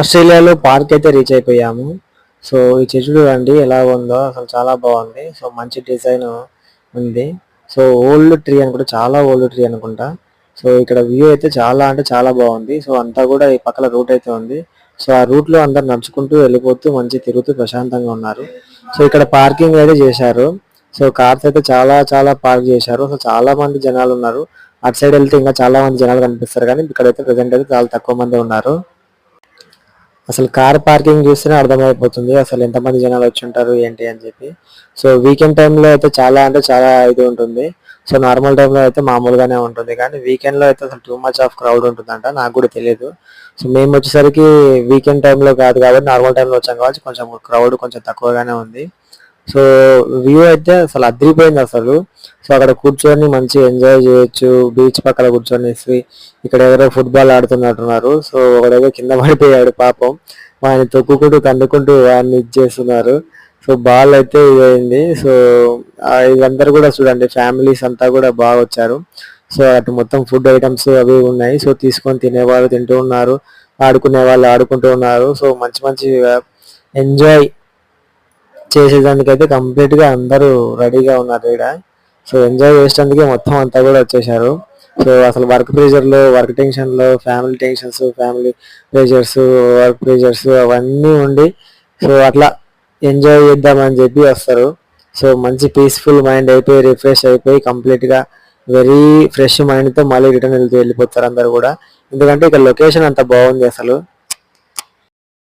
ఆస్ట్రేలియాలో పార్క్ అయితే రీచ్ అయిపోయాము. సో ఈ చెట్టు చూడండి ఎలా ఉందో, అసలు చాలా బాగుంది. సో మంచి డిజైన్ ఉంది. సో ఓల్డ్ ట్రీ అనుకుంటా, చాలా ఓల్డ్ ట్రీ అనుకుంటా. సో ఇక్కడ వ్యూ అయితే చాలా అంటే చాలా బాగుంది. సో అంతా కూడా ఈ పక్కల రూట్ అయితే ఉంది. సో ఆ రూట్ లో అందరు నడుచుకుంటూ వెళ్ళిపోతూ మంచి తిరుగుతూ ప్రశాంతంగా ఉన్నారు. సో ఇక్కడ పార్కింగ్ అయితే చేశారు. సో కార్స్ అయితే చాలా చాలా పార్క్ చేశారు. సో చాలా మంది జనాలు ఉన్నారు. అటు సైడ్ వెళ్తే ఇంకా చాలా మంది జనాలు కనిపిస్తారు, కానీ ఇక్కడైతే ప్రెసెంట్ అయితే చాలా తక్కువ మంది ఉన్నారు. అసలు కార్ పార్కింగ్ చూస్తేనే అర్థమైపోతుంది అసలు ఎంతమంది జనాలు వచ్చి ఉంటారు ఏంటి అని చెప్పి. సో వీకెండ్ టైంలో అయితే చాలా అంటే చాలా ఇది ఉంటుంది. సో నార్మల్ టైంలో అయితే మామూలుగానే ఉంటుంది, కానీ వీకెండ్లో అయితే అసలు టూ మచ్ ఆఫ్ క్రౌడ్ ఉంటుందంట. నాకు కూడా తెలియదు. సో మేము వచ్చేసరికి వీకెండ్ టైంలో కాదు కాబట్టి నార్మల్ టైంలో వచ్చాం కాబట్టి కొంచెం క్రౌడ్ కొంచెం తక్కువగానే ఉంది. సో వ్యూ అయితే అసలు అదిరిపోయింది అసలు. సో అక్కడ కూర్చొని మంచిగా ఎంజాయ్ చేయొచ్చు. బీచ్ పక్కన కూర్చొనేసి ఇక్కడ ఎవరో ఫుట్బాల్ ఆడుతున్నట్టున్నారు. సో ఒకడేదో కింద పడిపోయాడు పాపం. వాడిని తొక్కుకుంటూ తన్నుకుంటూ వాడిని ఇది చేస్తున్నారు. సో బాల్ అయితే ఇదైంది. సో ఇదందరూ కూడా చూడండి, ఫ్యామిలీస్ అంతా కూడా బాగా వచ్చారు. సో అటు మొత్తం ఫుడ్ ఐటమ్స్ అవి ఉన్నాయి. సో తీసుకొని తినేవాళ్ళు తింటూ ఉన్నారు, ఆడుకునే వాళ్ళు ఆడుకుంటూ ఉన్నారు. సో మంచి మంచి ఎంజాయ్ చేసేదానికైతే కంప్లీట్ గా అందరూ రెడీగా ఉన్నారు ఇక్కడ. సో ఎంజాయ్ చేసేందుకే మొత్తం అంతా కూడా వచ్చేసారు. సో అసలు వర్క్ ప్రెషర్ లో, వర్క్ టెన్షన్ లో, family tensions, family pressures, work pressures అవన్నీ ఉండి సో అట్లా ఎంజాయ్ చేద్దామని చెప్పి వస్తారు. సో మంచి పీస్ఫుల్ మైండ్ అయిపోయి రిఫ్రెష్ అయిపోయి కంప్లీట్ గా వెరీ ఫ్రెష్ మైండ్ తో మళ్ళీ రిటర్న్ వెళ్ళిపోతారు అందరు కూడా. ఎందుకంటే ఇక్కడ లొకేషన్ అంత బాగుంది అసలు.